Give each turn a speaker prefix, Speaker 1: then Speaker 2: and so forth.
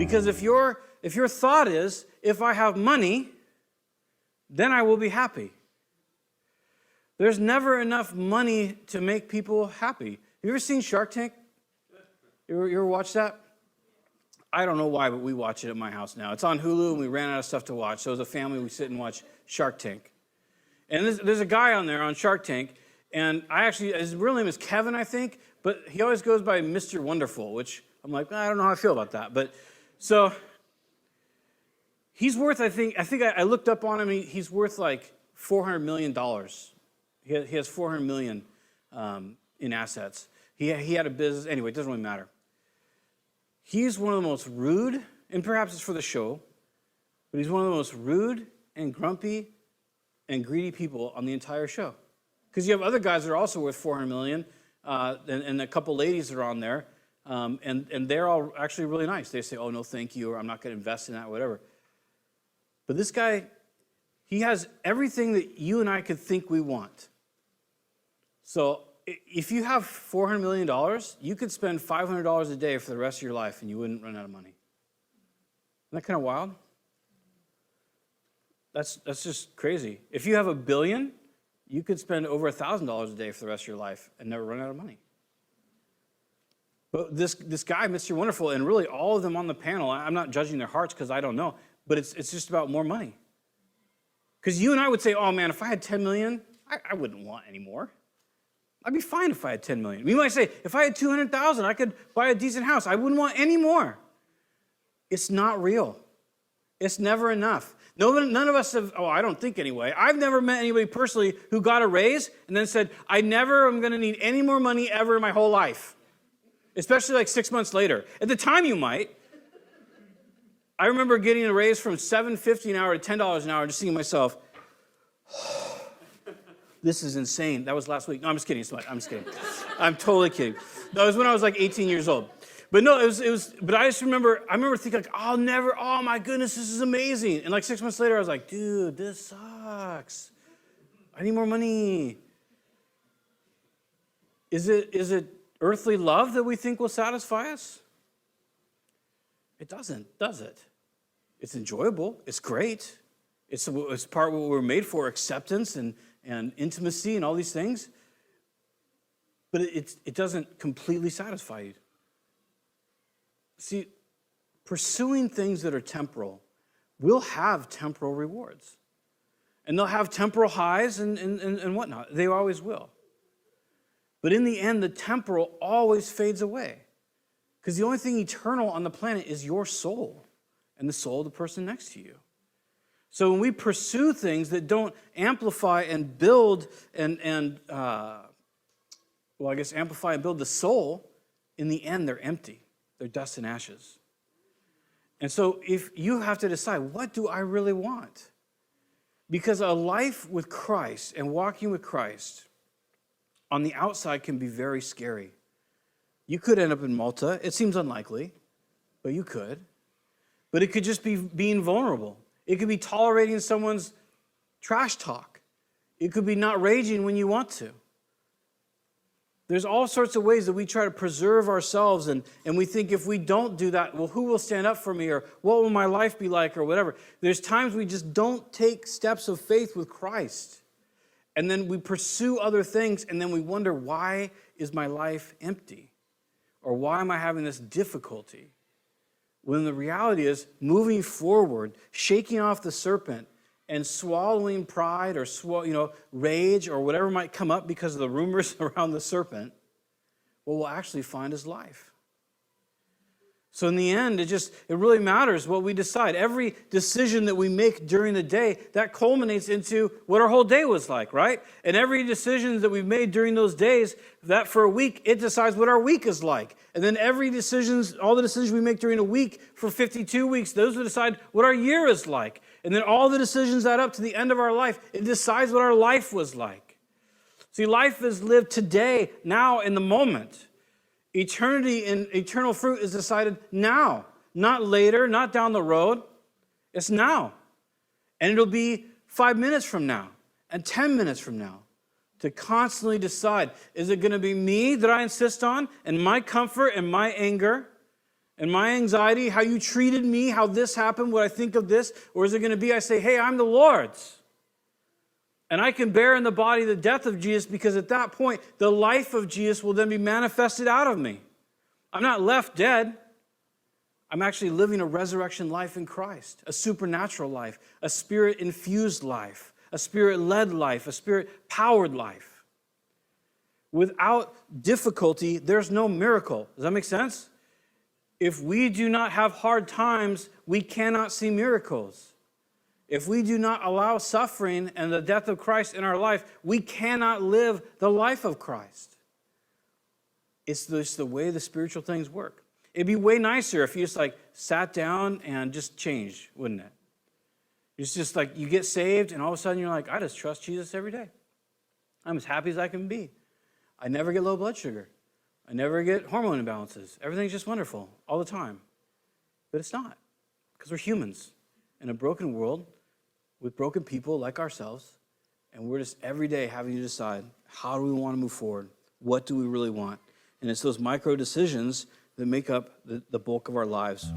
Speaker 1: Because if your thought is, if I have money, then I will be happy. There's never enough money to make people happy. Have you ever seen Shark Tank? You ever watch that? I don't know why, but we watch it at my house now. It's on Hulu, and we ran out of stuff to watch. So as a family, we sit and watch Shark Tank. And there's a guy on there on Shark Tank, and his real name is Kevin, I think, but he always goes by Mr. Wonderful, which I'm like, I don't know how I feel about that. But so he's worth, I looked up on him, he's worth like $400 million. He has $400 million in assets. He had a business. Anyway, it doesn't really matter. He's one of the most rude, and perhaps it's for the show, but he's one of the most rude and grumpy and greedy people on the entire show. Because you have other guys that are also worth $400 million, and a couple ladies that are on there, and they're all actually really nice. They say, oh, no, thank you, or I'm not going to invest in that, or whatever. But this guy, he has everything that you and I could think we want. So if you have $400 million, you could spend $500 a day for the rest of your life and you wouldn't run out of money. Isn't that kind of wild? That's just crazy. If you have $1 billion, you could spend over $1,000 a day for the rest of your life and never run out of money. But this guy, Mr. Wonderful, and really all of them on the panel, I'm not judging their hearts because I don't know, but it's just about more money. Because you and I would say, oh man, if I had 10 million, I wouldn't want any more. I'd be fine if I had 10 million. We might say, if I had 200,000, I could buy a decent house. I wouldn't want any more. It's not real. It's never enough. None of us have, I don't think anyway. I've never met anybody personally who got a raise and then said, I never am going to need any more money ever in my whole life. Especially like 6 months later. At the time you might. I remember getting a raise from $7.50 an hour to $10 an hour and just thinking to myself, this is insane. That was last week. No, I'm just kidding. I'm just kidding. I'm totally kidding. No, it was when I was like 18 years old. But no, it was, but I remember thinking like, oh my goodness, this is amazing. And like 6 months later, I was like, dude, this sucks. I need more money. Is it earthly love that we think will satisfy us? It doesn't, does it? It's enjoyable. It's great. It's part of what we're made for, acceptance and intimacy and all these things. But it doesn't completely satisfy you. See, pursuing things that are temporal will have temporal rewards. And they'll have temporal highs and whatnot. They always will. But in the end, the temporal always fades away. Because the only thing eternal on the planet is your soul and the soul of the person next to you. So when we pursue things that don't amplify and build amplify and build the soul, in the end, they're empty. They're dust and ashes. And so if you have to decide, what do I really want? Because a life with Christ and walking with Christ on the outside can be very scary. You could end up in Malta. It seems unlikely, but you could. But it could just be being vulnerable. It could be tolerating someone's trash talk. It could be not raging when you want to. There's all sorts of ways that we try to preserve ourselves, and we think if we don't do that, well, who will stand up for me, or what will my life be like, or whatever. There's times we just don't take steps of faith with Christ. And then we pursue other things, and then we wonder, why is my life empty? Or why am I having this difficulty? When the reality is, moving forward, shaking off the serpent, and swallowing pride or rage or whatever might come up because of the rumors around the serpent, what we'll actually find is life. So in the end, it really matters what we decide. Every decision that we make during the day, that culminates into what our whole day was like, right? And every decision that we've made during those days, that for a week, it decides what our week is like. And then all the decisions we make during a week for 52 weeks, those will decide what our year is like. And then all the decisions that up to the end of our life, it decides what our life was like. See, life is lived today, now, in the moment. Eternity and eternal fruit is decided now, not later, not down the road. It's now. And it'll be 5 minutes from now and 10 minutes from now to constantly decide, is it going to be me that I insist on and my comfort and my anger And my anxiety, how you treated me, how this happened, what I think of this? Or is it going to be I say, hey, I'm the Lord's. And I can bear in the body the death of Jesus, because at that point, the life of Jesus will then be manifested out of me. I'm not left dead. I'm actually living a resurrection life in Christ, a supernatural life, a spirit-infused life, a spirit-led life, a spirit-powered life. Without difficulty, there's no miracle. Does that make sense? If we do not have hard times, we cannot see miracles. If we do not allow suffering and the death of Christ in our life, we cannot live the life of Christ. It's just the way the spiritual things work. It'd be way nicer if you just sat down and just changed, wouldn't it? It's just you get saved and all of a sudden you're like, I just trust Jesus every day. I'm as happy as I can be. I never get low blood sugar. I never get hormone imbalances. Everything's just wonderful all the time. But it's not, because we're humans in a broken world with broken people like ourselves, and we're just every day having to decide, how do we want to move forward? What do we really want? And it's those micro decisions that make up the bulk of our lives.